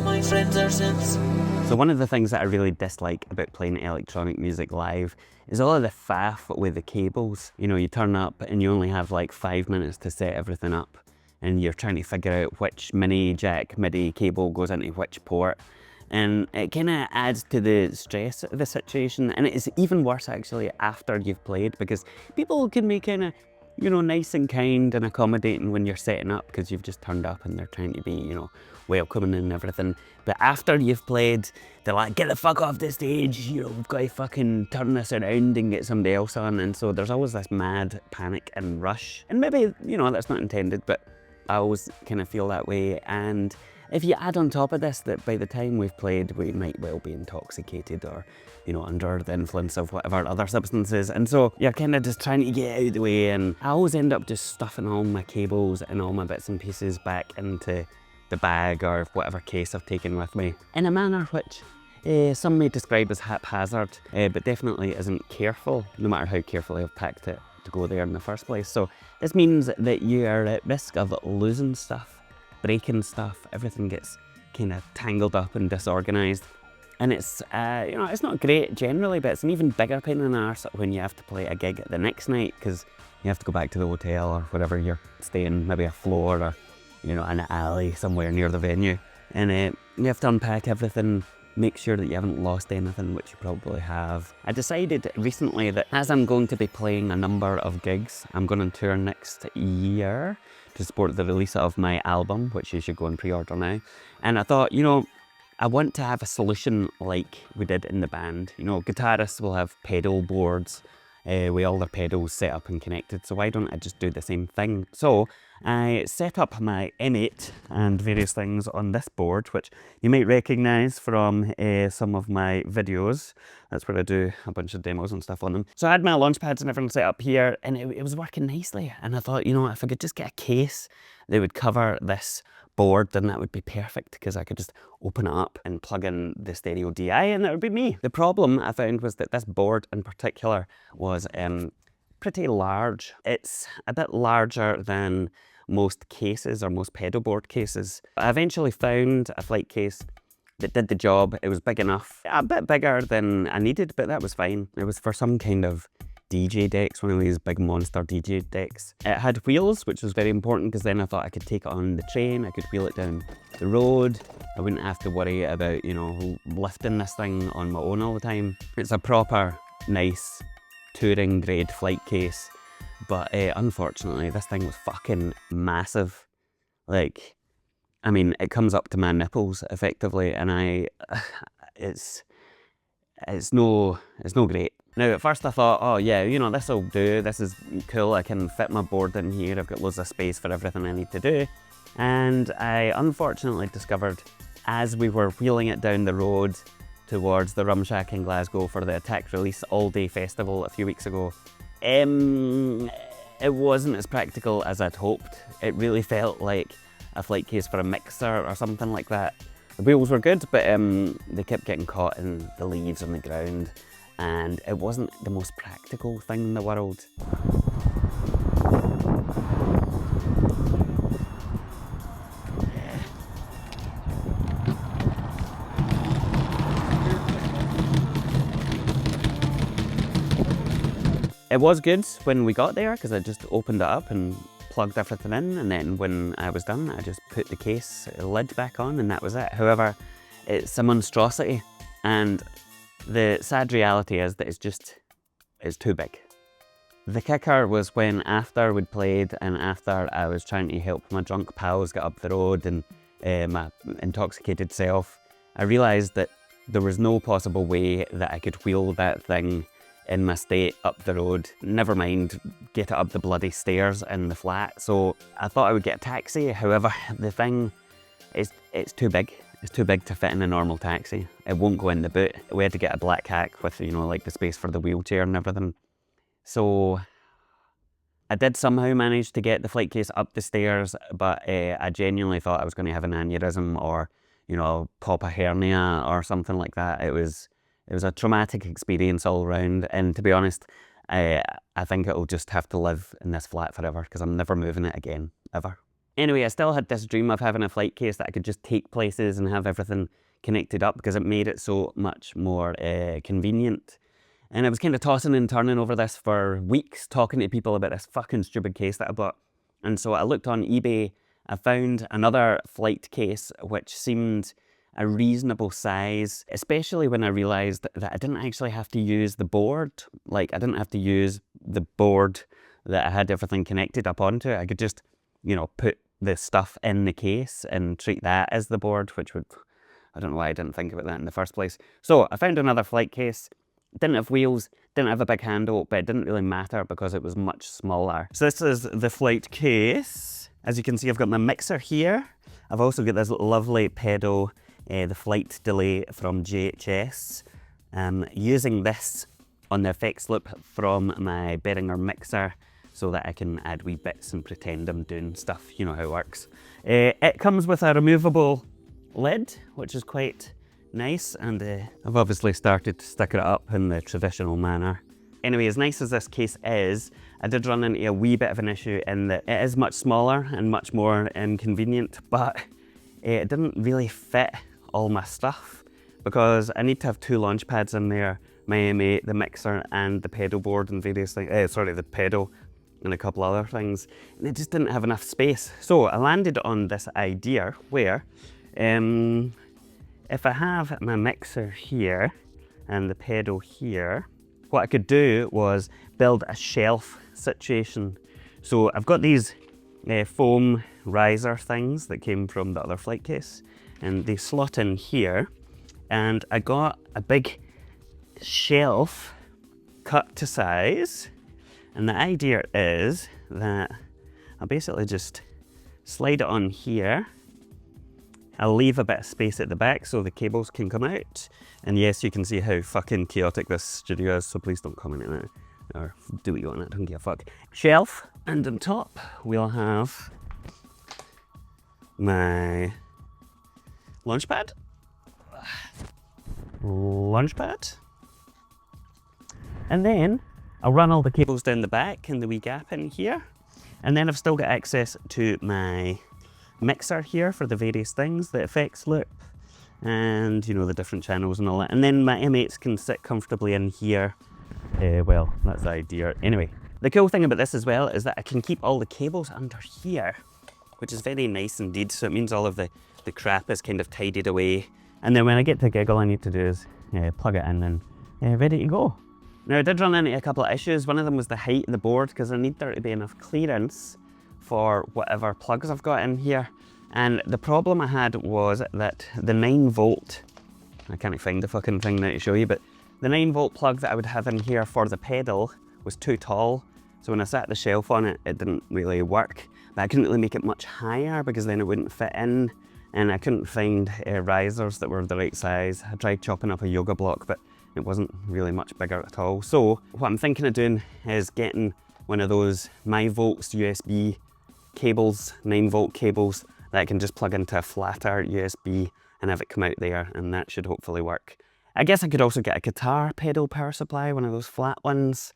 my friends are simps. So one of the things that I really dislike about playing electronic music live is all of the faff with the cables. You know, you turn up and you only have like 5 minutes to set everything up, and you're trying to figure out which mini jack MIDI cable goes into which port. And it kind of adds to the stress of the situation, and it is even worse actually after you've played, because people can be kind of, you know, nice and kind and accommodating when you're setting up because you've just turned up and they're trying to be, you know, welcoming and everything. But after you've played, they're like, get the fuck off the stage, you know, we've got to fucking turn this around and get somebody else on. And so there's always this mad panic and rush. And maybe, you know, that's not intended, but I always kind of feel that way. And if you add on top of this that by the time we've played, we might well be intoxicated or, you know, under the influence of whatever other substances. And so you're kind of just trying to get out of the way. And I always end up just stuffing all my cables and all my bits and pieces back into the bag or whatever case I've taken with me in a manner which some may describe as haphazard, but definitely isn't careful, no matter how carefully I've packed it to go there in the first place. So this means that you are at risk of losing stuff, breaking stuff. Everything gets kind of tangled up and disorganized, and it's you know, it's not great generally, but it's an even bigger pain in the arse when you have to play a gig the next night because you have to go back to the hotel or wherever you're staying, maybe a floor or, you know, an alley somewhere near the venue, and you have to unpack everything, make sure that you haven't lost anything, which you probably have. I decided recently that as I'm going to be playing a number of gigs, I'm going on tour next year to support the release of my album, which you should go and pre-order now. And I thought, you know, I want to have a solution like we did in the band. You know, guitarists will have pedal boards with all their pedals set up and connected, so why don't I just do the same thing? So I set up my M8 and various things on this board, which you might recognise from some of my videos. That's where I do a bunch of demos and stuff on them. So I had my launch pads and everything set up here, and it was working nicely. And I thought, you know, if I could just get a case that would cover this board, then that would be perfect, because I could just open it up and plug in the stereo DI and that would be me. The problem I found was that this board in particular was pretty large. It's a bit larger than most cases or most pedal board cases. I eventually found a flight case that did the job. It was big enough, a bit bigger than I needed, but that was fine. It was for some kind of DJ decks, one of these big monster DJ decks. It had wheels, which was very important because then I thought I could take it on the train, I could wheel it down the road. I wouldn't have to worry about, you know, lifting this thing on my own all the time. It's a proper, nice, touring grade flight case, but unfortunately this thing was fucking massive. Like, I mean, it comes up to my nipples effectively, and it's no great. Now, at first I thought, oh yeah, you know, this'll do, this is cool, I can fit my board in here, I've got loads of space for everything I need to do. And I unfortunately discovered, as we were wheeling it down the road towards the Rum Shack in Glasgow for the Attack Release all-day festival a few weeks ago, it wasn't as practical as I'd hoped. It really felt like a flight case for a mixer or something like that. The wheels were good, but they kept getting caught in the leaves on the ground, and it wasn't the most practical thing in the world. It was good when we got there because I just opened it up and plugged everything in, and then when I was done I just put the case lid back on and that was it. However, it's a monstrosity, and the sad reality is that it's too big. The kicker was when, after we'd played and after I was trying to help my drunk pals get up the road and my intoxicated self, I realised that there was no possible way that I could wheel that thing in my state up the road, never mind get it up the bloody stairs in the flat. So I thought I would get a taxi. However, the thing is, it's too big. It's too big to fit in a normal taxi. It won't go in the boot. We had to get a black hack with, you know, like the space for the wheelchair and everything. So I did somehow manage to get the flight case up the stairs, but I genuinely thought I was going to have an aneurysm or, you know, pop a hernia or something like that. It was a traumatic experience all around, and to be honest, I think it'll just have to live in this flat forever because I'm never moving it again, ever. Anyway, I still had this dream of having a flight case that I could just take places and have everything connected up because it made it so much more convenient. And I was kind of tossing and turning over this for weeks, talking to people about this fucking stupid case that I bought. And so I looked on eBay, I found another flight case which seemed a reasonable size, especially when I realized that I didn't actually have to use the board. Like, I didn't have to use the board that I had everything connected up onto. I could just, you know, put the stuff in the case and treat that as the board, which would, I don't know why I didn't think about that in the first place. So I found another flight case. Didn't have wheels, didn't have a big handle, but it didn't really matter because it was much smaller. So this is the flight case. As you can see, I've got my mixer here. I've also got this lovely pedal, the flight delay from JHS. Using this on the effects loop from my Behringer mixer so that I can add wee bits and pretend I'm doing stuff. You know how it works. It comes with a removable lid, which is quite nice, and I've obviously started to stick it up in the traditional manner. Anyway, as nice as this case is, I did run into a wee bit of an issue in that it is much smaller and much more inconvenient, but it didn't really fit all my stuff because I need to have 2 launch pads in there, my M8, the mixer, and the pedal board and various things, the pedal and a couple other things, and it just didn't have enough space. So I landed on this idea where if I have my mixer here and the pedal here, what I could do was build a shelf situation. So I've got these foam riser things that came from the other flight case, and they slot in here, and I got a big shelf cut to size, and the idea is that I'll basically just slide it on here. I'll leave a bit of space at the back so the cables can come out. And yes, you can see how fucking chaotic this studio is, so please don't comment on it. Or do what you want, I don't give a fuck. Shelf, and on top we'll have my launch pad. And then I'll run all the cables down the back and the wee gap in here. And then I've still got access to my mixer here for the various things, the effects loop, and you know, the different channels and all that. And then my M8s can sit comfortably in here. Well, that's the idea. Anyway, the cool thing about this as well is that I can keep all the cables under here, which is very nice indeed. So it means all of the crap is kind of tidied away. And then when I get to gig, all I need to do is plug it in and ready to go. Now I did run into a couple of issues. One of them was the height of the board, because I need there to be enough clearance for whatever plugs I've got in here. And the problem I had was that the 9-volt, I can't find the fucking thing now to show you, but the 9-volt plug that I would have in here for the pedal was too tall. So when I sat the shelf on it, it didn't really work. But I couldn't really make it much higher because then it wouldn't fit in. And I couldn't find risers that were the right size. I tried chopping up a yoga block, but it wasn't really much bigger at all. So what I'm thinking of doing is getting one of those myvolts USB cables, 9-volt cables, that I can just plug into a flatter USB and have it come out there, and that should hopefully work. I guess I could also get a guitar pedal power supply, one of those flat ones,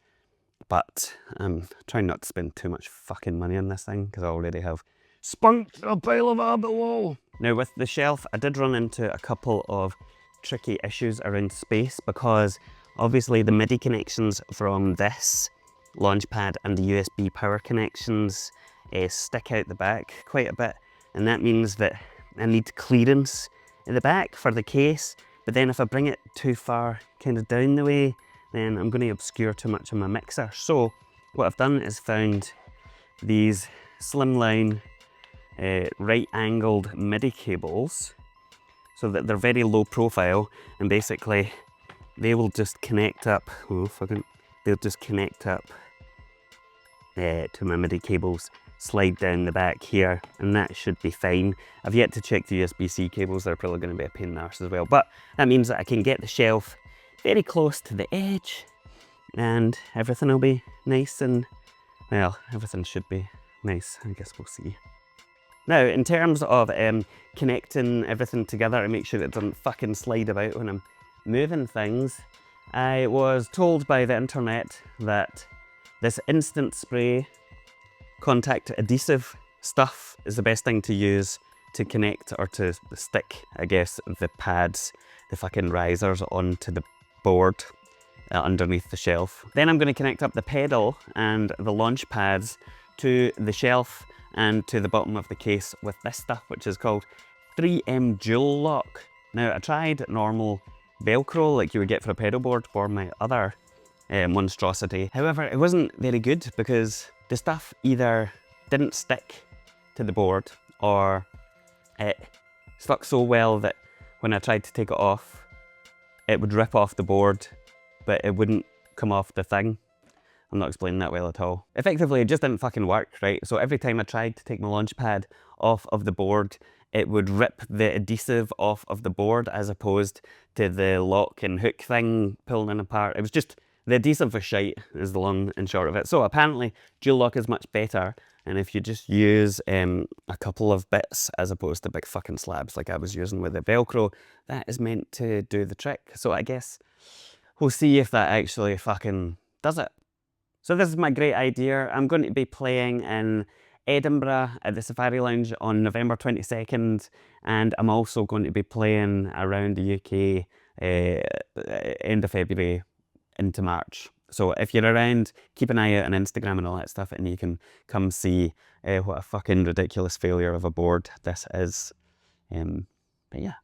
but I'm trying not to spend too much fucking money on this thing because I already have spunked a pile of that below. Now with the shelf, I did run into a couple of tricky issues around space because obviously the MIDI connections from this launch pad and the USB power connections stick out the back quite a bit, and that means that I need clearance in the back for the case. But then if I bring it too far kind of down the way, then I'm going to obscure too much of my mixer. So what I've done is found these slimline right-angled MIDI cables so that they're very low profile, and basically they will just connect up, they'll just connect up to my MIDI cables, slide down the back here, and that should be fine. I've yet to check the USB-C cables, they're probably going to be a pain in the arse as well, but that means that I can get the shelf very close to the edge and everything will be nice, and well, everything should be nice, I guess we'll see. Now, in terms of connecting everything together to make sure it doesn't fucking slide about when I'm moving things, I was told by the internet that this instant spray contact adhesive stuff is the best thing to use to connect or to stick, I guess, the pads, the fucking risers onto the board underneath the shelf. Then I'm going to connect up the pedal and the launch pads to the shelf and to the bottom of the case with this stuff, which is called 3M Dual Lock. Now, I tried normal Velcro like you would get for a pedal board for my other monstrosity. However, it wasn't very good because the stuff either didn't stick to the board or it stuck so well that when I tried to take it off, it would rip off the board, but it wouldn't come off the thing. I'm not explaining that well at all. Effectively, it just didn't fucking work, right? So every time I tried to take my launch pad off of the board, it would rip the adhesive off of the board as opposed to the lock and hook thing pulling apart. It was just, the adhesive was shite is the long and short of it. So apparently dual lock is much better. And if you just use a couple of bits as opposed to big fucking slabs like I was using with the Velcro, that is meant to do the trick. So I guess we'll see if that actually fucking does it. So this is my great idea. I'm going to be playing in Edinburgh at the Safari Lounge on November 22nd, and I'm also going to be playing around the UK end of February into March. So if you're around, keep an eye out on Instagram and all that stuff, and you can come see what a fucking ridiculous failure of a board this is. But yeah.